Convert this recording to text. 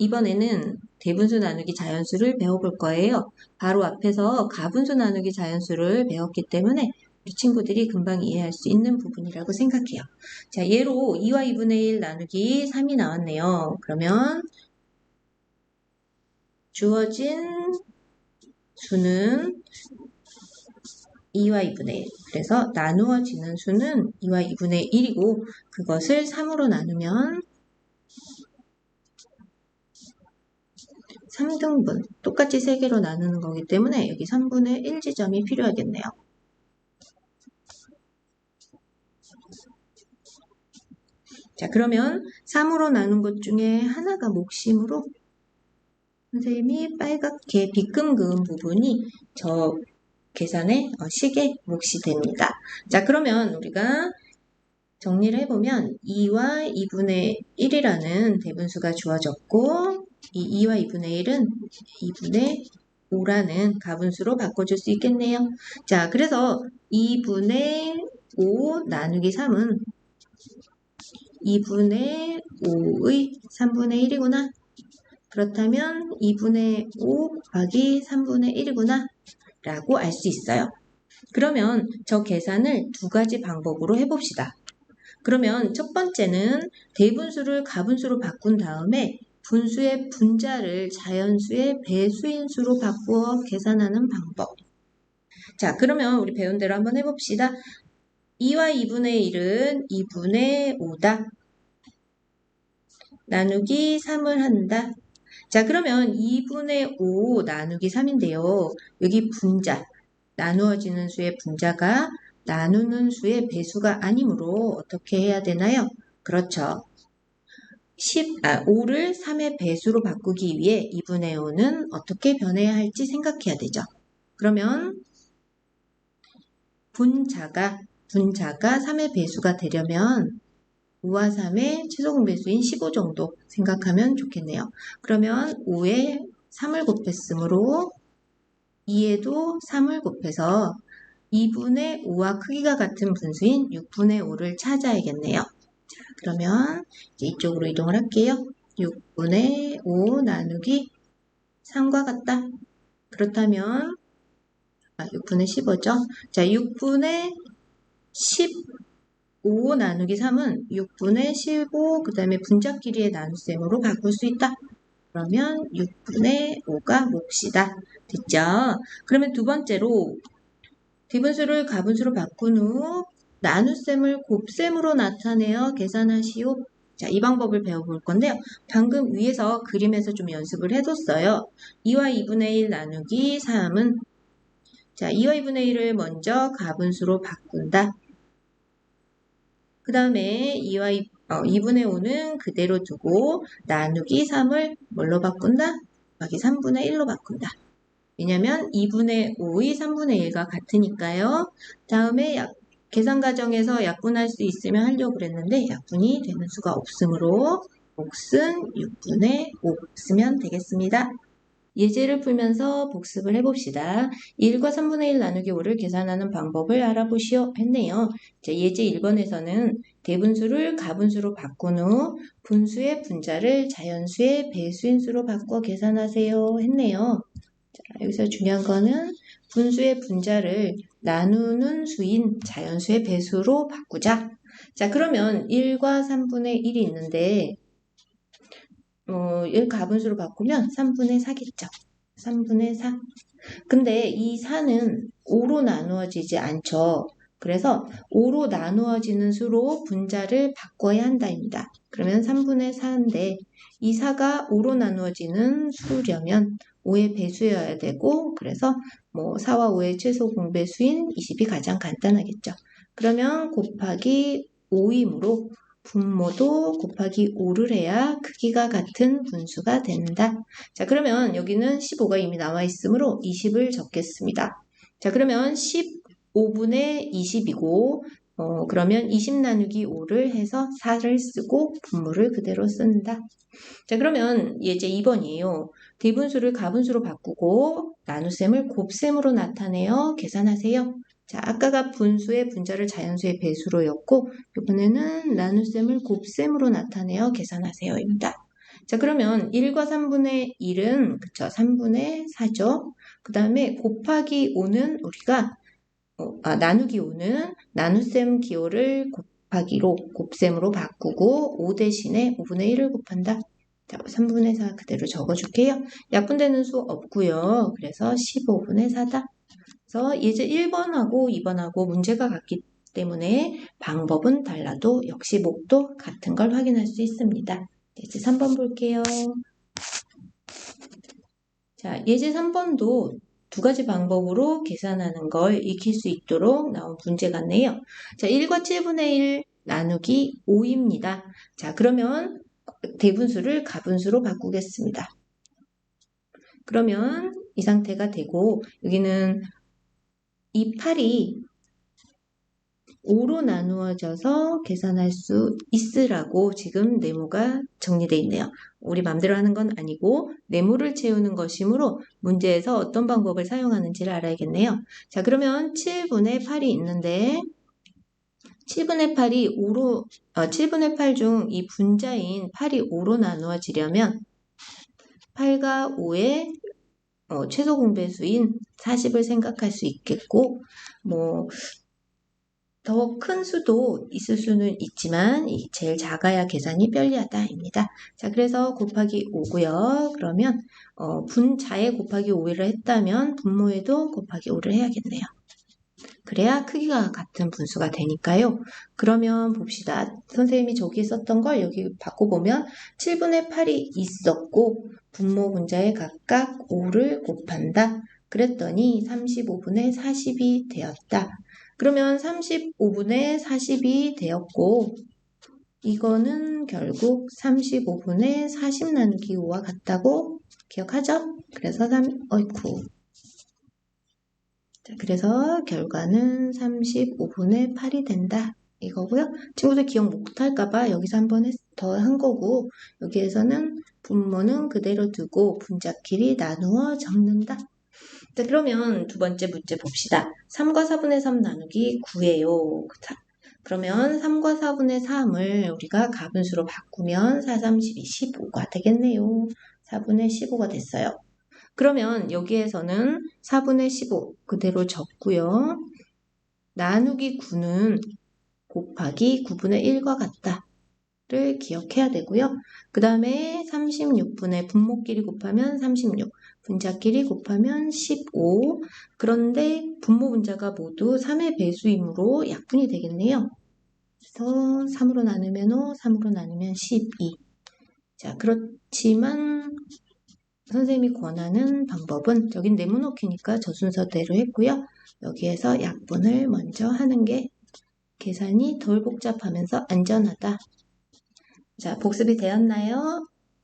이번에는 대분수 나누기 자연수를 배워볼 거예요. 바로 앞에서 가분수 나누기 자연수를 배웠기 때문에 우리 친구들이 금방 이해할 수 있는 부분이라고 생각해요. 자, 예로 2와 2분의 1 나누기 3이 나왔네요. 그러면 주어진 수는 2와 2분의 1. 그래서 나누어지는 수는 2와 2분의 1이고 그것을 3으로 나누면 3등분, 똑같이 3개로 나누는 거기 때문에 여기 3분의 1 지점이 필요하겠네요. 자, 그러면 3으로 나눈 것 중에 하나가 목심으로 선생님이 빨갛게 빗금 그은 부분이 저 계산의 식의 몫이 됩니다. 자, 그러면 우리가 정리를 해보면 2와 2분의 1이라는 대분수가 주어졌고 이 2와 2분의 1은 2분의 5라는 가분수로 바꿔줄 수 있겠네요. 자, 그래서 2분의 5 나누기 3은 2분의 5의 3분의 1이구나. 그렇다면 2분의 5 곱하기 3분의 1이구나 라고 알 수 있어요. 그러면 저 계산을 두 가지 방법으로 해봅시다. 그러면 첫 번째는 대분수를 가분수로 바꾼 다음에 분수의 분자를 자연수의 배수인수로 바꾸어 계산하는 방법. 자, 그러면 우리 배운 대로 한번 해봅시다. 2와 2분의 1은 2분의 5다. 나누기 3을 한다. 자, 그러면 2분의 5 나누기 3인데요. 여기 분자, 나누어지는 수의 분자가 나누는 수의 배수가 아니므로 어떻게 해야 되나요? 그렇죠. 5를 3의 배수로 바꾸기 위해 2분의 5는 어떻게 변해야 할지 생각해야 되죠. 그러면 분자가 3의 배수가 되려면 5와 3의 최소 공배수인 15 정도 생각하면 좋겠네요. 그러면 5에 3을 곱했으므로 2에도 3을 곱해서 2분의 5와 크기가 같은 분수인 6분의 5를 찾아야겠네요. 자, 그러면 이제 이쪽으로 이동을 할게요. 6분의 5 나누기 3과 같다. 그렇다면 6분의 15죠. 자, 6분의 15 나누기 3은 6분의 15 그 다음에 분자끼리의 나눗셈으로 바꿀 수 있다. 그러면 6분의 5가 몫이다. 됐죠? 그러면 두 번째로 대분수를 가분수로 바꾼 후 나눗셈을 곱셈으로 나타내어 계산하시오. 자, 이 방법을 배워볼 건데요. 방금 위에서 그림에서 좀 연습을 해뒀어요. 2와 2분의 1 나누기 3은 자, 2와 2분의 1을 먼저 가분수로 바꾼다. 그 다음에 2분의 5는 그대로 두고 나누기 3을 뭘로 바꾼다? 곱하기 3분의 1로 바꾼다. 왜냐면 2분의 5의 3분의 1과 같으니까요. 다음에 계산 과정에서 약분할 수 있으면 하려고 그랬는데 약분이 되는 수가 없으므로 몫은 6분의 5 쓰면 되겠습니다. 예제를 풀면서 복습을 해봅시다. 1과 3분의 1 나누기 5를 계산하는 방법을 알아보시오 했네요. 자, 예제 1번에서는 대분수를 가분수로 바꾼 후 분수의 분자를 자연수의 배수인수로 바꿔 계산하세요 했네요. 자, 여기서 중요한 거는 분수의 분자를 나누는 수인 자연수의 배수로 바꾸자. 자, 그러면 1과 3분의 1이 있는데 1 가분수로 바꾸면 3분의 4겠죠. 3분의 4. 근데 이 4는 5로 나누어지지 않죠. 그래서 5로 나누어지는 수로 분자를 바꿔야 한다입니다. 그러면 3분의 4인데 이 4가 5로 나누어지는 수려면 5의 배수여야 되고 그래서 4와 5의 최소 공배수인 20이 가장 간단하겠죠. 그러면 곱하기 5이므로 분모도 곱하기 5를 해야 크기가 같은 분수가 된다. 자, 그러면 여기는 15가 이미 나와 있으므로 20을 적겠습니다. 자, 그러면 15분의 20이고 그러면 20 나누기 5를 해서 4를 쓰고 분모를 그대로 쓴다. 자, 그러면 예제 2번이에요. 대분수를 가분수로 바꾸고 나눗셈을 곱셈으로 나타내어 계산하세요. 자, 아까가 분수의 분자를 자연수의 배수로였고 이번에는 나눗셈을 곱셈으로 나타내어 계산하세요입니다. 자, 그러면 1과 3분의 1은, 그쵸, 3분의 4죠. 그 다음에 곱하기 5는 우리가, 나누기 5는 나눗셈 기호를 곱하기로, 곱셈으로 바꾸고 5 대신에 5분의 1을 곱한다. 자, 3분의 4 그대로 적어줄게요. 약분되는 수 없고요. 그래서 15분의 4다. 그래서 예제 1번하고 2번하고 문제가 같기 때문에 방법은 달라도 역시 목도 같은 걸 확인할 수 있습니다. 예제 3번 볼게요. 자, 예제 3번도 두 가지 방법으로 계산하는 걸 익힐 수 있도록 나온 문제 같네요. 자, 1과 7분의 1 나누기 5입니다. 자, 그러면 대분수를 가분수로 바꾸겠습니다. 그러면 이 상태가 되고 여기는 이 8이 5로 나누어져서 계산할 수 있으라고 지금 네모가 정리되어 있네요. 우리 맘대로 하는 건 아니고 네모를 채우는 것이므로 문제에서 어떤 방법을 사용하는지를 알아야겠네요. 자, 그러면 7분의 8이 있는데 7분의 8이 5로 7분의 8 중 이 분자인 8이 5로 나누어지려면 8과 5의 최소 공배수인 40을 생각할 수 있겠고 더 큰 수도 있을 수는 있지만 제일 작아야 계산이 편리하다입니다. 자, 그래서 곱하기 5고요. 그러면 분자에 곱하기 5를 했다면 분모에도 곱하기 5를 해야겠네요. 그래야 크기가 같은 분수가 되니까요. 그러면 봅시다. 선생님이 저기 썼던 걸 여기 바꿔보면 7분의 8이 있었고 분모 분자에 각각 5를 곱한다. 그랬더니 35분의 40이 되었다. 그러면 35분의 40이 되었고 이거는 결국 35분의 40 나누기 5와 같다고 기억하죠? 그래서 그래서 결과는 35분의 8이 된다. 이거고요. 친구들 기억 못할까봐 여기서 한 번 더 한 거고 여기에서는 분모는 그대로 두고 분자끼리 나누어 적는다. 자, 그러면 두 번째 문제 봅시다. 3과 4분의 3 나누기 9예요. 그러면 3과 4분의 3을 우리가 가분수로 바꾸면 4, 3, 12, 15가 되겠네요. 4분의 15가 됐어요. 그러면 여기에서는 4분의 15 그대로 적고요. 나누기 9는 곱하기 9분의 1과 같다를 기억해야 되고요. 그 다음에 36분의 분모끼리 곱하면 36, 분자끼리 곱하면 15. 그런데 분모 분자가 모두 3의 배수이므로 약분이 되겠네요. 그래서 3으로 나누면 5, 3으로 나누면 12. 자, 그렇지만 선생님이 권하는 방법은 여긴 네모놓기니까 저 순서대로 했고요. 여기에서 약분을 먼저 하는 게 계산이 덜 복잡하면서 안전하다. 자, 복습이 되었나요?